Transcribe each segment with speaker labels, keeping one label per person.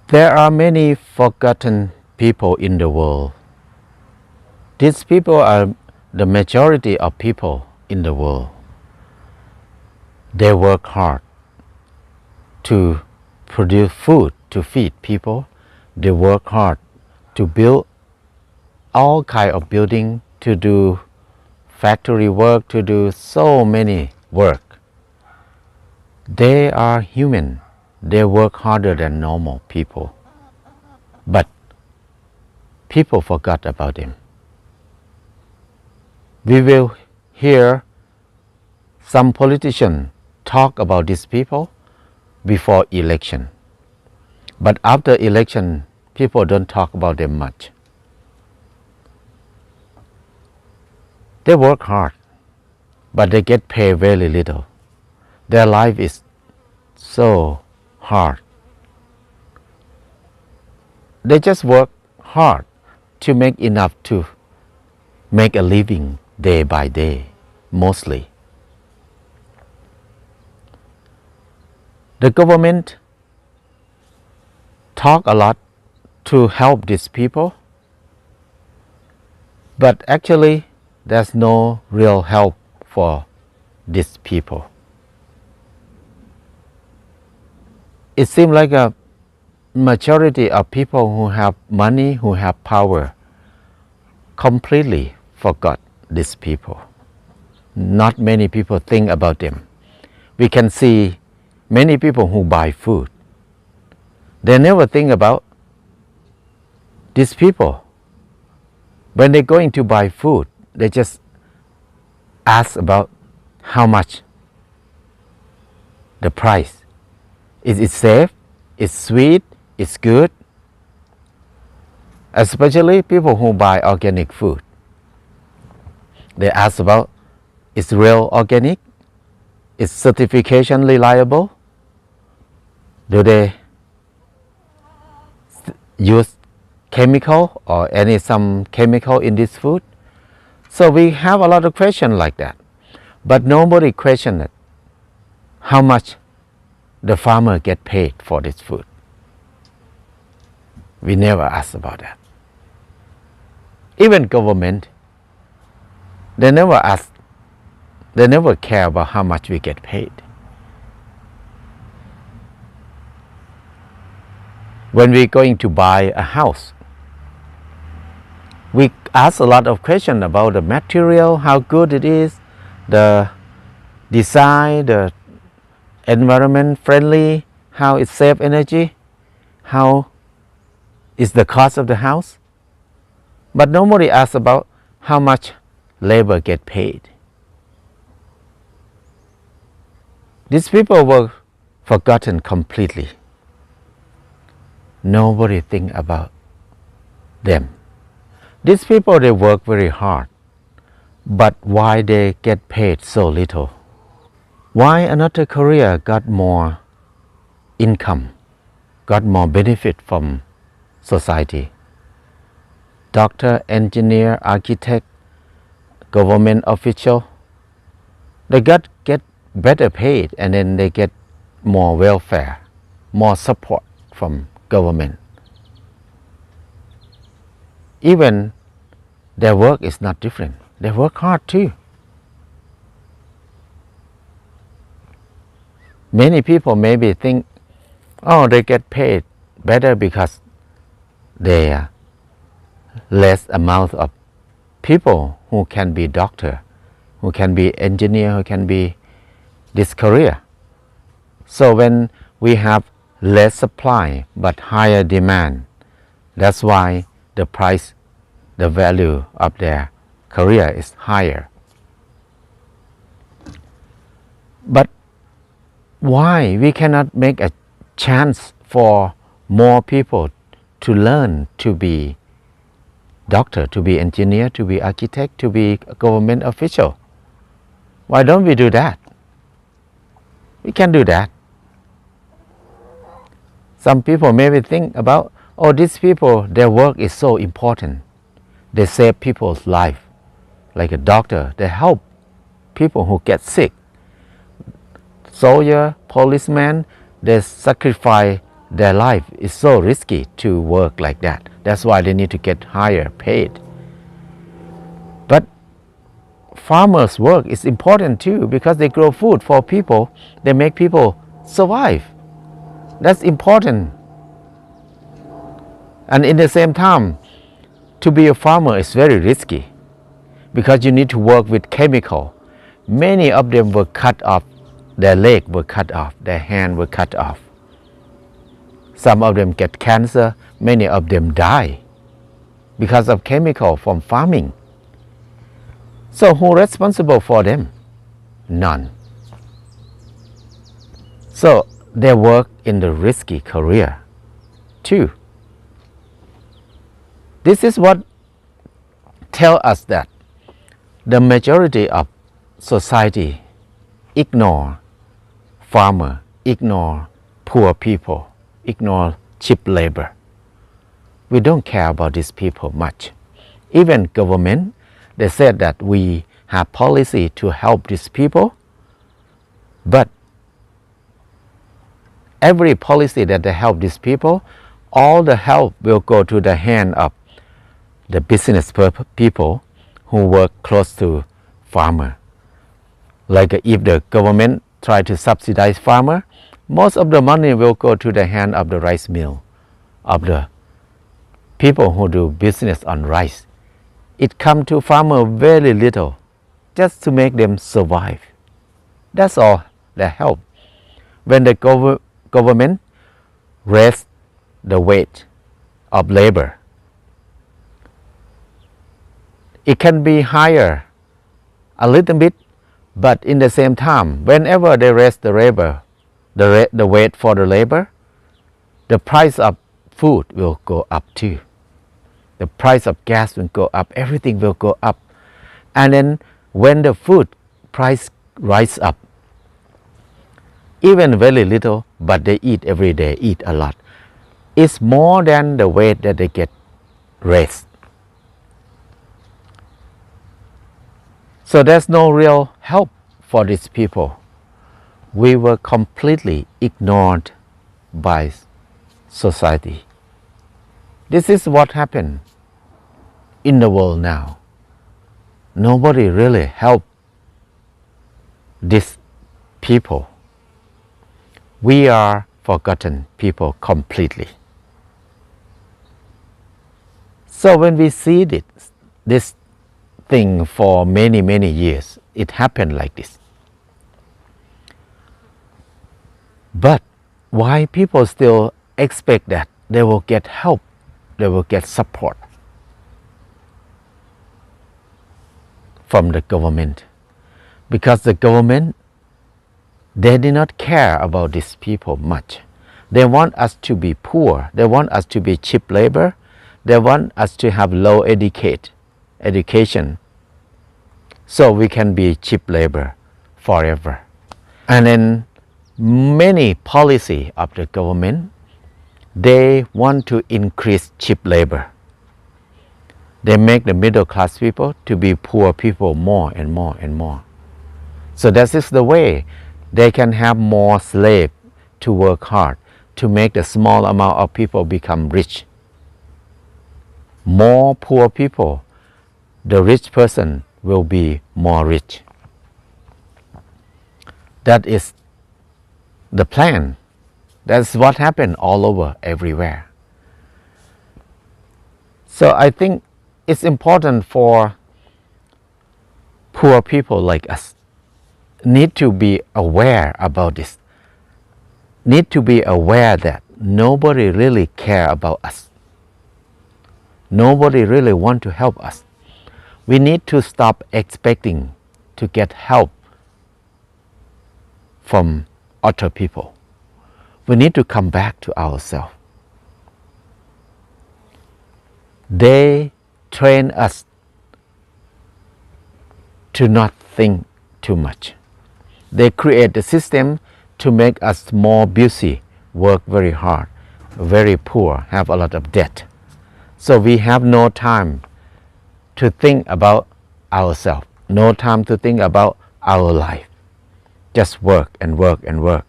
Speaker 1: There are many forgotten people in the world. These people are the majority of people in the world. They work hard to produce food to feed people. They work hard to build all kind of building, to do factory work, to do so many work. They are human. They work harder than normal people. But people forgot about them. We will hear some politicians talk about these people before election. But after election, people don't talk about them much. They work hard, but they get paid very little. Their life is so hard. They just work hard to make enough to make a living day by day, mostly. The government talk a lot to help these people, but actually there's no real help for these people. It seems like a majority of people who have money, who have power, completely forgot these people. Not many people think about them. We can see many people who buy food. They never think about these people. When they're going to buy food, they just ask about how much, the price. Is it safe? It's sweet? It's good? Especially people who buy organic food. They ask about, is real organic? Is certification reliable? Do they use chemical or some chemical in this food? So we have a lot of questions like that. But nobody questions it. How much the farmer get paid for this food? We never ask about that. Even government, they never ask, they never care about how much we get paid. When we're going to buy a house, we ask a lot of questions about the material, how good it is, the design, the environment friendly, how it saves energy, how is the cost of the house. But nobody asks about how much labor get paid. These people were forgotten completely. Nobody think about them. These people, they work very hard, but why they get paid so little? Why another career got more income, got more benefit from society? Doctor, engineer, architect, government official, they get better paid, and then they get more welfare, more support from government. Even their work is not different. They work hard too. Many people maybe think, oh, they get paid better because they are less amount of people who can be doctor, who can be engineer, who can be this career. So when we have less supply but higher demand, that's why the price, the value of their career is higher. But why we cannot make a chance for more people to learn to be doctor, to be engineer, to be architect, to be a government official? Why don't we do that? We can do that. Some people maybe think about, oh, these people, their work is so important. They save people's life. Like a doctor, they help people who get sick. Soldier, policeman, they sacrifice their life is so risky to work like that. That's why they need to get higher paid. But farmers' work is important too because they grow food for people. They make people survive. That's important. And in the same time, to be a farmer is very risky because you need to work with chemical. Many of them were cut off, their leg were cut off, their hand were cut off. Some of them get cancer, many of them die because of chemical from farming. So who is responsible for them? None. So they work in the risky career too. This is what tells us that the majority of society ignore farmer, ignore poor people, ignore cheap labor. We don't care about these people much. Even government, they said that we have policy to help these people, but every policy that they help these people, all the help will go to the hand of the business people who work close to farmer. Like if the government try to subsidize farmer, most of the money will go to the hand of the rice mill, of the people who do business on rice. It comes to farmer very little, just to make them survive. That's all the help. When the government raise the weight of labor, it can be higher a little bit, but in the same time, whenever they raise the labor, the weight for the labor, the price of food will go up too. The price of gas will go up, everything will go up. And then when the food price rise up, even very little, but they eat every day, eat a lot, it's more than the weight that they get raised. So there's no real help for these people. We were completely ignored by society. This is what happened in the world now. Nobody really helped these people. We are forgotten people completely. So when we see this thing for many years, it happened like this. But why people still expect that they will get help, they will get support from the government? Because the government, they did not care about these people much. They want us to be poor, they want us to be cheap labor, they want us to have low education, so we can be cheap labor forever. And then many policy of the government, they want to increase cheap labor. They make the middle class people to be poor people more and more and more. So that is the way they can have more slaves to work hard, to make the small amount of people become rich. More poor people, the rich person will be more rich. That is the plan. That's what happened all over, everywhere. So I think it's important for poor people like us need to be aware about this. Need to be aware that nobody really care about us. Nobody really want to help us. We need to stop expecting to get help from other people. We need to come back to ourselves. They train us to not think too much. They create the system to make us more busy, work very hard, very poor, have a lot of debt. So we have no time to think about ourselves, no time to think about our life. Just work and work and work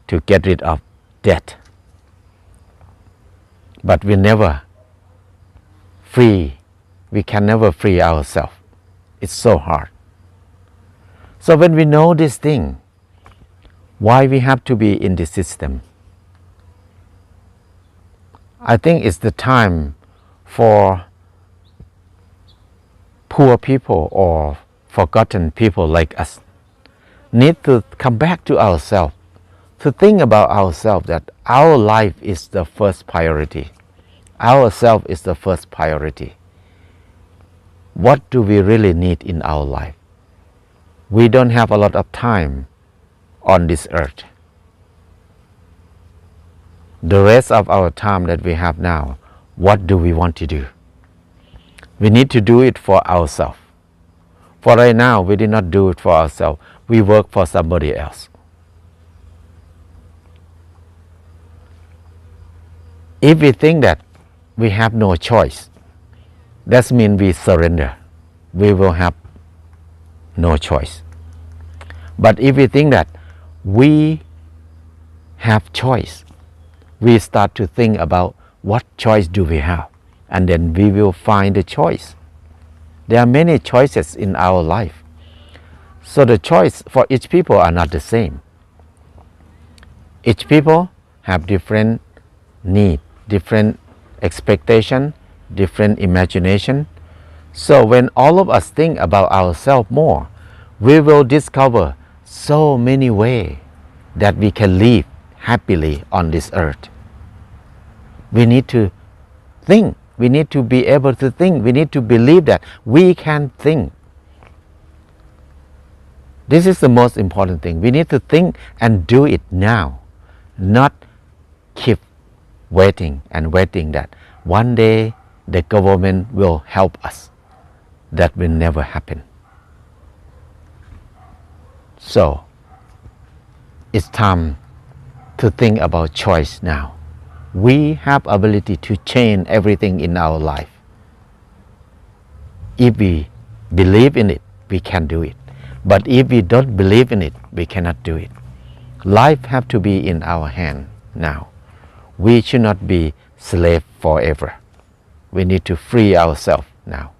Speaker 1: to get rid of debt. but we never free. We can never free ourselves. It's so hard. So when we know this thing, why we have to be in the system, I think it's the time for poor people or forgotten people like us need to come back to ourselves, to think about ourselves, that our life is the first priority. Ourself is the first priority. What do we really need in our life? We don't have a lot of time on this earth. The rest of our time that we have now, what do we want to do? We need to do it for ourselves. For right now, we did not do it for ourselves. We work for somebody else. If we think that we have no choice, that means we surrender. We will have no choice. But if we think that we have choice, we start to think about what choice do we have, and then we will find the choice. There are many choices in our life. So the choice for each people are not the same. Each people have different need, different expectation, different imagination. So when all of us think about ourselves more, we will discover so many ways that we can live happily on this earth. We need to think. We need to be able to think. We need to believe that we can think. This is the most important thing. We need to think and do it now, not keep waiting and waiting that one day the government will help us. That will never happen. So, it's time to think about choice now. We have ability to change everything in our life. If we believe in it, we can do it. But if we don't believe in it, we cannot do it. Life has to be in our hand now. We should not be slave forever. We need to free ourselves now.